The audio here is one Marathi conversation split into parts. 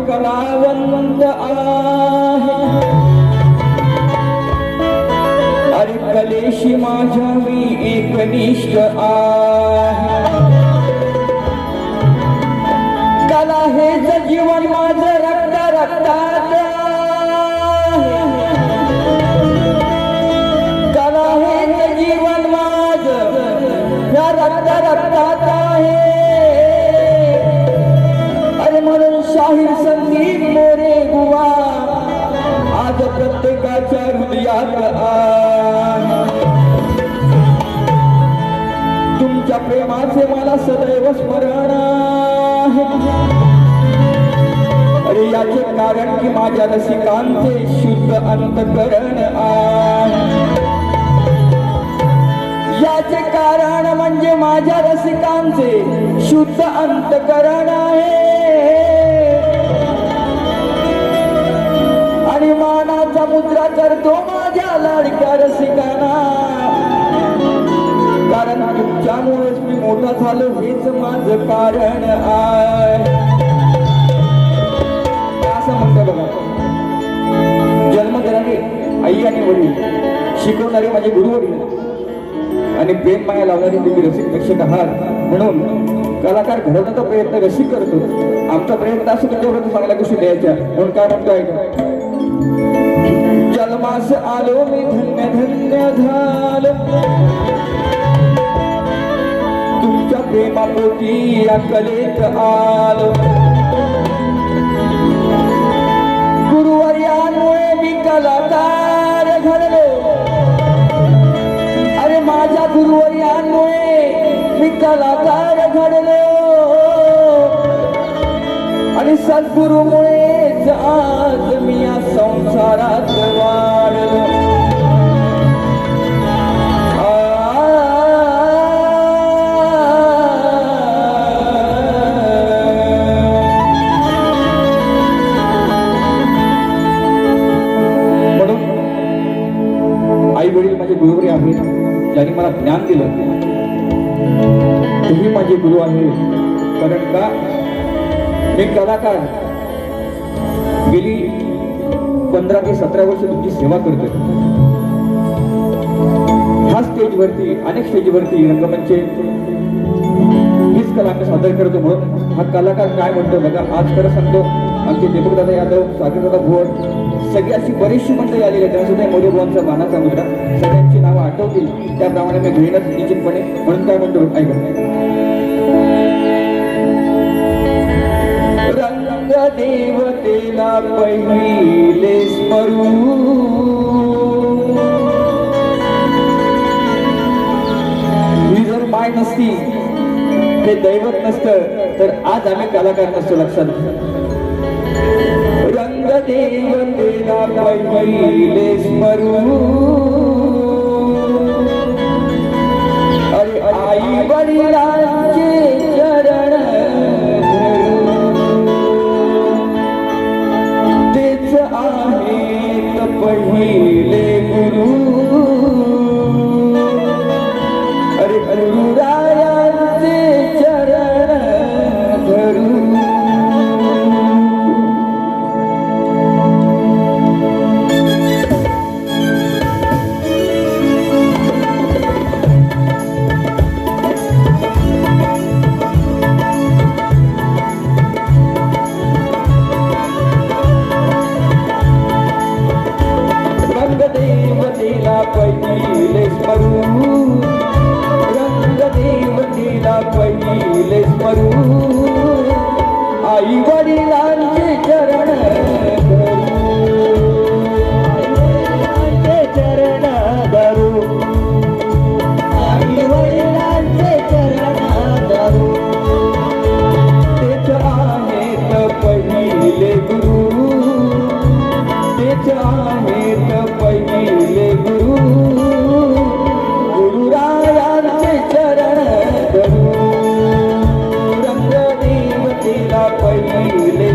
कलावंत आहे अरे कलेशी माझ्या मी एकनिष्ठ आहे कला हेच जीवन माझं रक्त रक्तात कला हेच जीवन माझं या रक्त रक्तात आहे अरे म्हणून शाहीर संदीप मोरे बुवा आज प्रत्येकाच्या हृदयात आहे तुमच्या प्रेमाचे मला सदैव स्मरण आहे अरे याचे कारण की माझ्या रसिकांचे शुद्ध अंतकरण आहे याचे कारण म्हणजे माझ्या रसिकांचे शुद्ध अंतकरण आहे आणि मानाचा मुद्रा करतो माझ्या लाडक्या रसिकांना कारण तुमच्यामुळेच मी मोठा झालो हेच माझं कारण आहे असं म्हणतो बघा जन्म देणारे आई आणि वडील शिकवणारे माझे गुरुवडील आणि प्रेम माया लावणारी तुम्ही रसिक प्रेक्षक आहात म्हणून कलाकार घडवण्याचा प्रयत्न रसिक करतो आमचा प्रयत्न असं तुमच्यापर्यंत चांगल्या गोष्टी द्यायच्या म्हणून काय म्हणतो ऐका जन्मास आलो मी धन्य धन्य झालो तुमच्या प्रेमापोटी या कलेत आलो गुरुवर्यांमुळे मी कलाकार घडलो अरे माझ्या गुरुवर्यांमुळे मी कलाकार घडलो आणि सद्गुरूमुळेच आज मी या संसारात वाढलो म्हणून आई वडील माझे गुरुवरी आहेत ज्यांनी मला ज्ञान दिलं तेही माझे गुरु आहेत कारण का मी कलाकार गेली 15 ते 17 वर्ष तुमची सेवा करतोय ह्या स्टेजवरती अनेक स्टेजवरती रंगमंच हीच कला आम्ही सादर करतो म्हणून हा कलाकार काय म्हणतो बघा आज खरं सांगतो आमचे दीपकदादा यादव सागरदादा भोर सगळी अशी बरीचशी मंडळी आलेली आहे त्यासुद्धा मोरे बुवांचा मानाचा मुद्रा सगळ्यांची नावं आठवतील त्याप्रमाणे मी घेईनच निश्चितपणे म्हणून काय म्हणतो ऐका रंग देवतेला पहिले स्मरू ही जर माय नसती हे दैवत नसतं तर आज आम्ही कलाकार नसतो लक्षात रंग देवतेला पहिले स्मरू अरे आई वडिलांचे चरण तेच आहेत पहिले गुरु अरे गुरुरायांचे चरण धरू पहिले स्मरू रंग देवतेला पहिले स्मरू आई वडिलांचे चरण धरू आई वडिलांचे चरण धरू तेच आहेत पहिले गुरु तेच आहेत पहिले गुरु गुरुरायांचे चरण धरू रंग देवतेला पहिले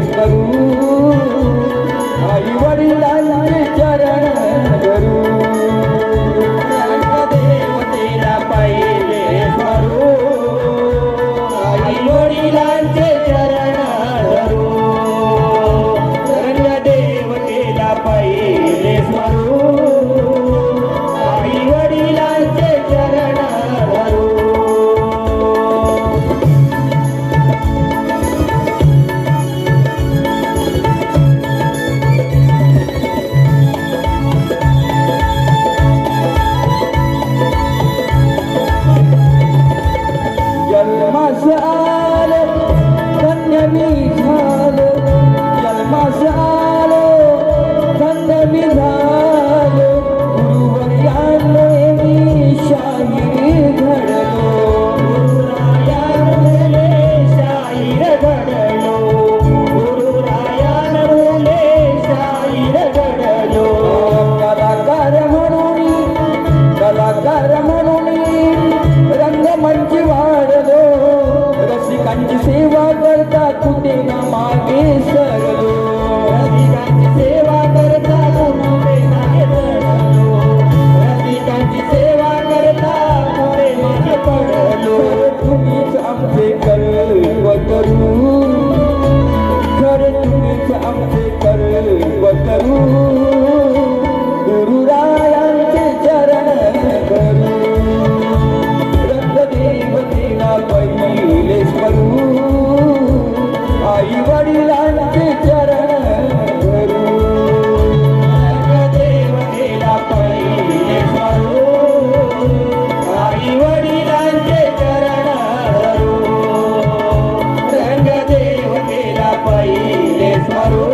स्मरू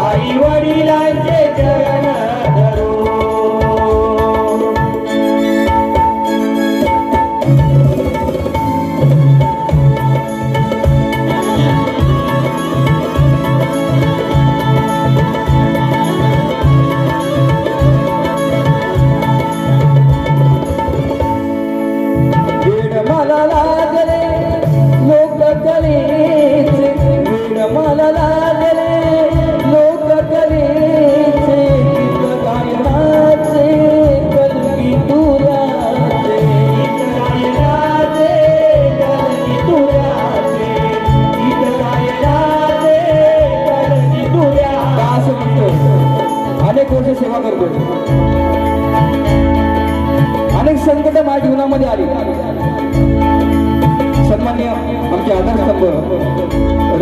आई वडिलांचे चरण धरू मला लागले लोक कलेचे वेड मला लागले लोक कलेचे गीत गायनाचे कलगी तुऱ्याचे गीत गायनाचे कलगी तुऱ्याचे गीत गायनाचे कलगी तुऱ्या असं म्हणतो अनेक वर्ष सेवा करतोय अनेक संकट माझ्या जीवनामध्ये आली सन्मान्य आमचे आधारस्तंभ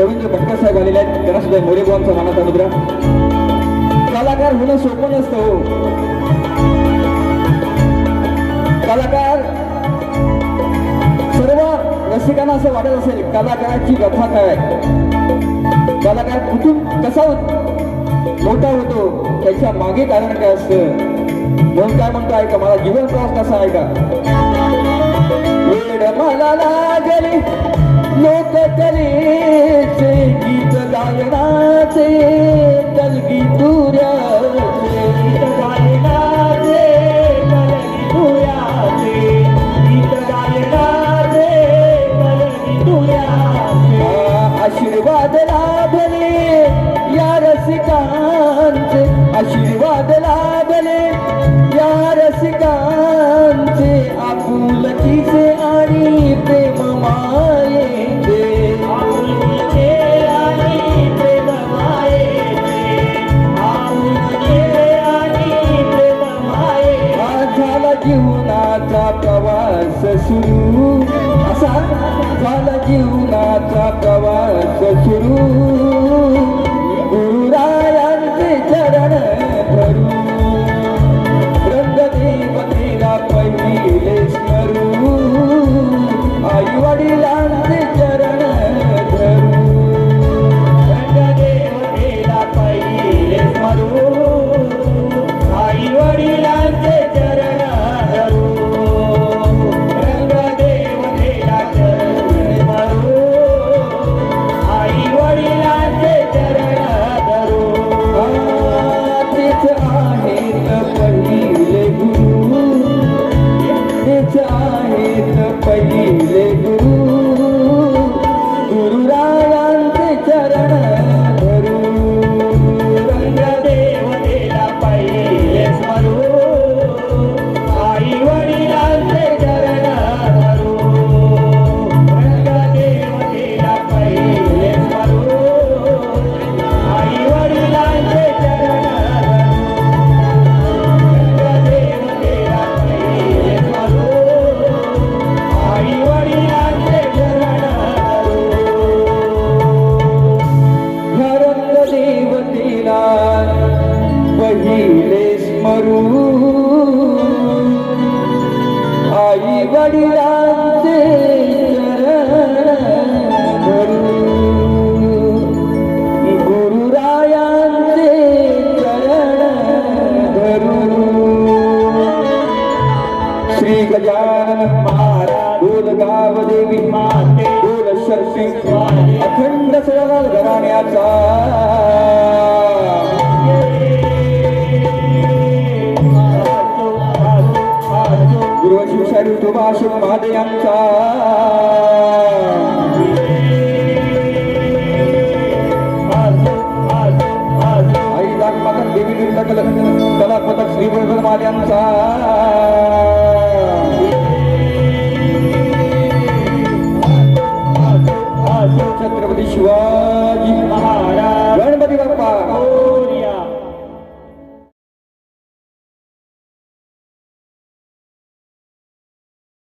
रवींद्र भटकर साहेब आलेले आहेत त्यांना सुद्धा मोरेगावांचा मानाचा मुद्रा कलाकार होणं सोपं नसतं हो कलाकार सर्व रसिकांना असं वाटत असेल कलाकाराची व्यथा काय कलाकार कुठून कसा मोठा होतो त्याच्या मागे कारण काय असतं म्हणून काय म्हणतो ऐका मला जीवन प्रवास कसा आहे का वेड मला लागले लोक कलेचे गीत गायनाचे कलगी तुऱ्याचे गीत गायनाचे कलगी तुऱ्याचे गीत गायनाचे कलगी तुऱ्याचे आशीर्वाद लाभले या रसिकांचे आशीर्वाद लाभले या रसिकांचे आपुलकीचे आणि प्रेम मायेचे आपुलकीचे आणि प्रेम मायेचे आपुलकीचे आणि प्रेम मायेचे झाला जीवनाचा प्रवास सुरू असा झाला जीवनाचा प्रवास सुरू गुरुरायांचे चरण धरू रंगदेवतेला पहिले स्मरू आई वडिलांचे चरण धरू रंगदेवतेला पहिले स्मरू आई वडिलांचे चरण धरू रंगदेवतेला चरण धरू आई वडिलांचे चरण धरू तेच आहेत पहिले गुरु तेच आहेत पहिले गुरु गुरुरायांचे चरण धरू रंगदेवतेला पहिले स्मरू आई वडिलांचे चरण धरू रंगदेवतेला पहिले स्मरू आई वडिलांचे चरण रंगदेवतेला पहिले स्मरू आई वडिलांचे चरण ह्या रंगदेवतेला पहिले स्मरू आई वडिलांचे चरण धरू गुरुरायांचे चरण धरू श्री गजानन महाराज बोल गाव देवी माते बोल शक्ती अखंड सगळा घराण्याचा गुरु शिवशाही तुभाषिक महादेयांचा आई दाखमाता देवी कला पथक श्री महादेयांचा